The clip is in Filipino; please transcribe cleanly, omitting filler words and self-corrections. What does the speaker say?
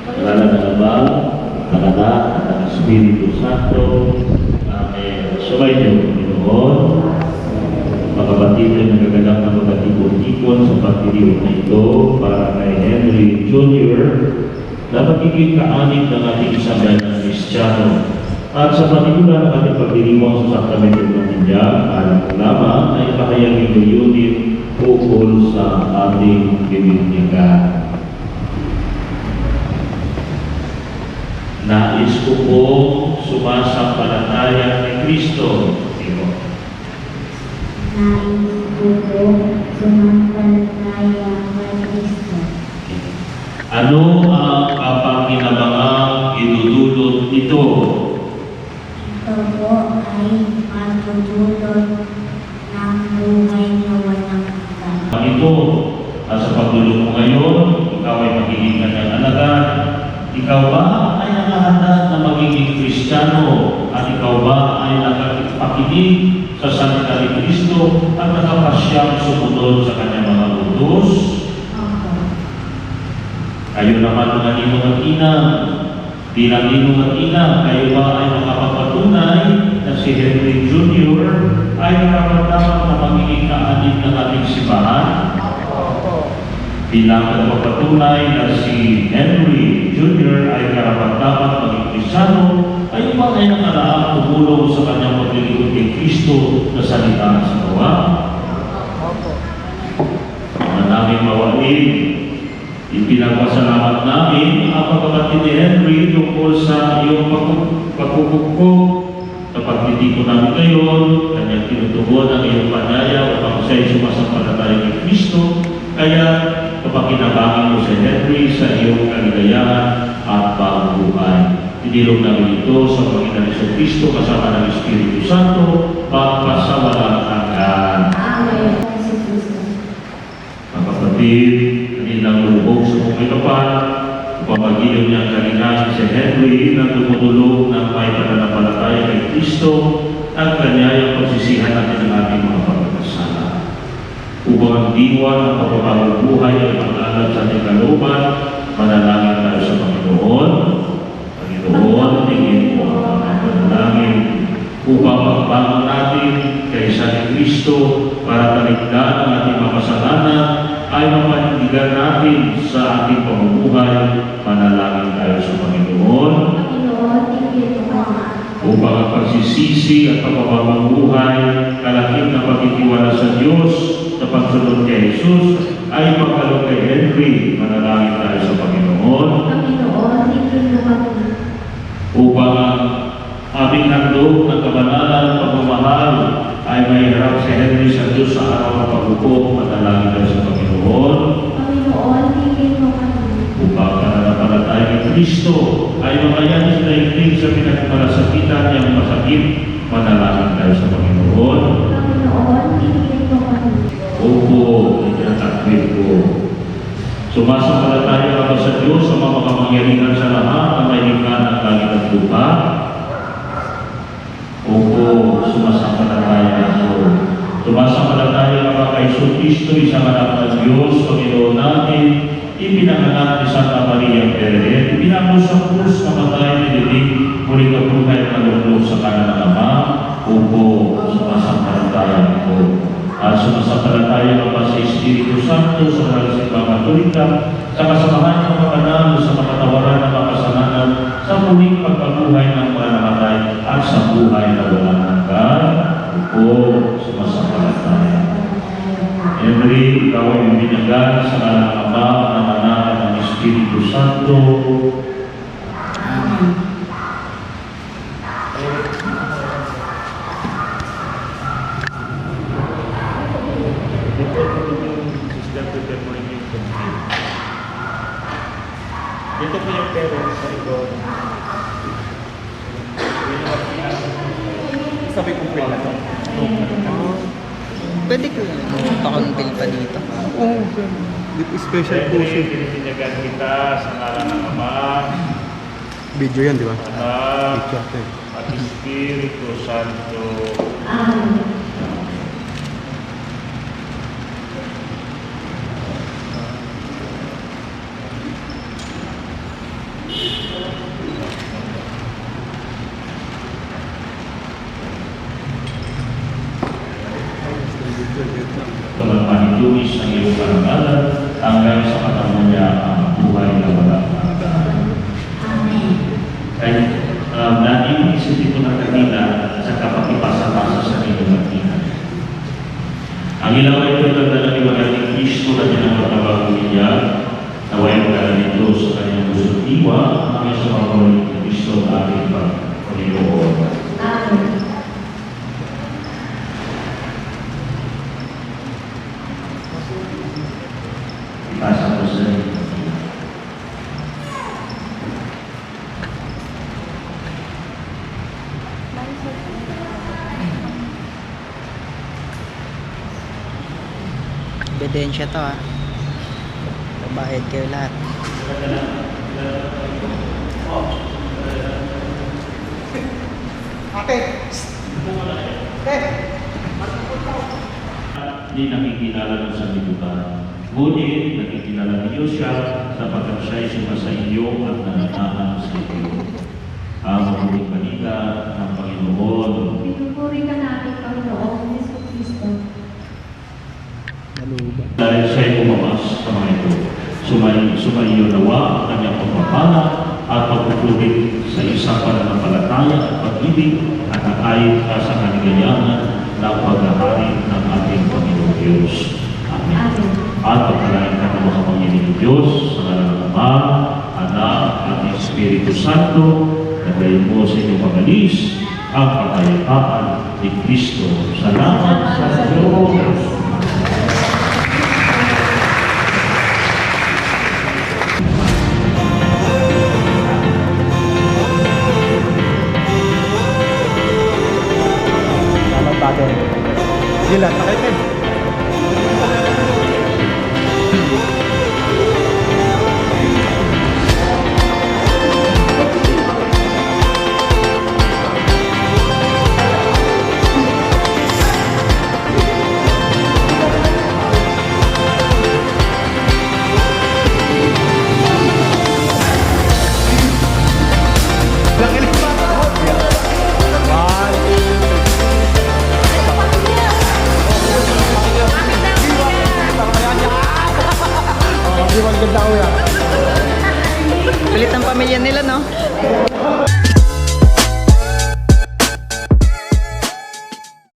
Ngalan ng Ama, ng Anak, at ng Espiritu Santo. Amen. Sumayin niyo, Panginoon. Mga kapatid ay nagaganap ng mga tipon-tipon sa pagdiriwang na ito para kay Henry Jr. na magiging kaanib ng ating sambayan ng Kristiyano. At sa patikulan ng ating pagdiriwang sa sakramento ng Tinyag, alam ko lamang ay pakayaging layunin ukol sa ating bibinyagan. Nais ko po sumasampalataya ni Kristo. Sino? Nais ko po sumasampalataya kay Kristo. Ano ang kapakinabangang idudulot nito? Ito po ay magdudulot ng buhay na walang hanggan. Ito, sa pagdulot mo ngayon, ikaw ay magiging kanyang alagad. Ikaw ba ay nakahanda na magiging Kristiyano? At ikaw ba ay nakapagpakinig sa salita ni Kristo at nakapasyang sumunod sa kanyang mga utos? Kayo naman mga ninong at inang, bilang ninong at inang, kayo ba ay makapagpatunay na si Henry Jr. ay nakapagdapat na magiging kaanib ng ating simbahan? Bilang nagpapatunay na si Henry Jr. ay karapat-dapat maging Kristiyano, ay ba ay nakalaang tumulong sa kanyang paglilingkod kay Kristo na salita sa gawa? Mga naming mawalin, ipinagpasalamat namin ang pagkakatid ni Henry tungkol sa iyong pagkukukok na pagtitiko namin ngayon, kanyang tinutugon ang iyong panaya upang siya'y sumasampalataya kay Kristo, kaya kapakinabangan mo si Henry sa iyong kaligayahan at bagong buhay. Tinilog namin ito sa Panginoon sa Kristo kasama ng Espiritu Santo, pagpasawalang hanggan. Amen. Mga kapatid, kanilang lubog sa kong kapal, upang magiliw niya ang kalingan si Henry na tumutulong ng may pananampalataya kay Kristo at kanyayang pagsisihan natin ng ating mga pagkakasala. Upang ang diwa ng pagpapagong buhay ay mag-alat sa ating kalooban, manalangin tayo sa Panginoon. Panginoon, tingin mo ang mga panalangin upang magbangon natin kaysa ni Kristo para talikdan ang ating mga kasalanan ay mapanindigan natin sa ating pamumuhay. Manalangin tayo sa Panginoon. Panginoon, tingin mo Upang ang pagsisisi at pagpapagong buhay, kalakip na pagtitiwala sa Diyos sa pagsunod kay Jesus ay magkalog kay Henry. Manalangin tayo sa Panginoon. Panginoon, tingin mo Upang ang aming handog ng kabanalan at pagmamahal ay mahirap si Henry sa Diyos sa araw ng paghukom. Manalangin tayo sa Panginoon. Panginoon, tingin mo Upang pananampalataya kay Kristo ay makayanin sa daigdig sa pinagmalasakitan niyang masakit. Manalangin tayo sa Panginoon. Panginoon, tingin mo Opo, itinatakwil ko. Sumasampalataya ako sa Diyos sa mga makapangyarihan sa lahat na may likha ng langit at lupa. Opo, sumasampalataya ako. Sumasampalataya ako kay Kristo, isang anak ng Diyos, Panginoon natin, ipinanganak ni Santa Maria Pere, ipinagos sa krus, namatay, nililig, muling kabuhay at nalulog sa kanan ng Ama. Opo, sumasampalataya ako. At sumasampalataya ka pa sa Espiritu Santo sa mga simbang Katolika, sa kasamahan ng mga banal, sa makatawaran ng mga kasalanan, sa muling pagpabuhay ng mga namatay, at sa buhay na walang hanggan. Opo, sumasampalataya. Henry, ikaw ay binyagan sa ngalan ng Ama, ng Anak, at ng Espiritu Santo. Amen. Dito po yung parents sa likod. Sabi kong pwede na to. Pwede ko pakontil pa dito. Oo, special po siya. Binyagan kita sa ngalan ng Ama, Video yan, di ba? Anak, Picture. at Espiritu Santo. Amen. sa katawan niya ang buhay na walang hanggan. Amen. Kahit naiisip ko na kanina sa kapakipasa-pasa sa inyong kanina. Ang ilaw ay ito ng dalaliwanan ni Kristo na dinamatabago niya, naway ang dala nito sa kanyang gusto diwa, hanggang sa mga ni Kristo na ating Panginoon. Amen. Ipasa ko sa inyo. Ebidensya to ah. Babayad kayo lahat. Hindi nakikilala ng sanlibutan. Ngunit nakikilala niyo siya sapagkat siya ay sumasa iyo at nananahan sa iyo. Ang mabuting balita ng Panginoon. Pinupuri ka natin, Panginoon Yesu Cristo. Naluba. Dahil siya ay umamas sa mga ito. Sumaiyo nawa ang kanyang pagpapala at pagpupulit sa isang pananampalataya at pag-ibig at nakayod ka sa kanigayahan ng paghahari ng ating Panginoong Diyos. Amen. Amen. At pagkalain ka ng mga Panginoong Diyos sa ngalan ng Ama, Anak, at Espiritu Santo, nagayon mo sa inyong magalis ang kapayapaan ni Kristo. Salamat sa Diyos. Salamat Father. Sila, takay kayo. Kulit ng pamilya nila, no?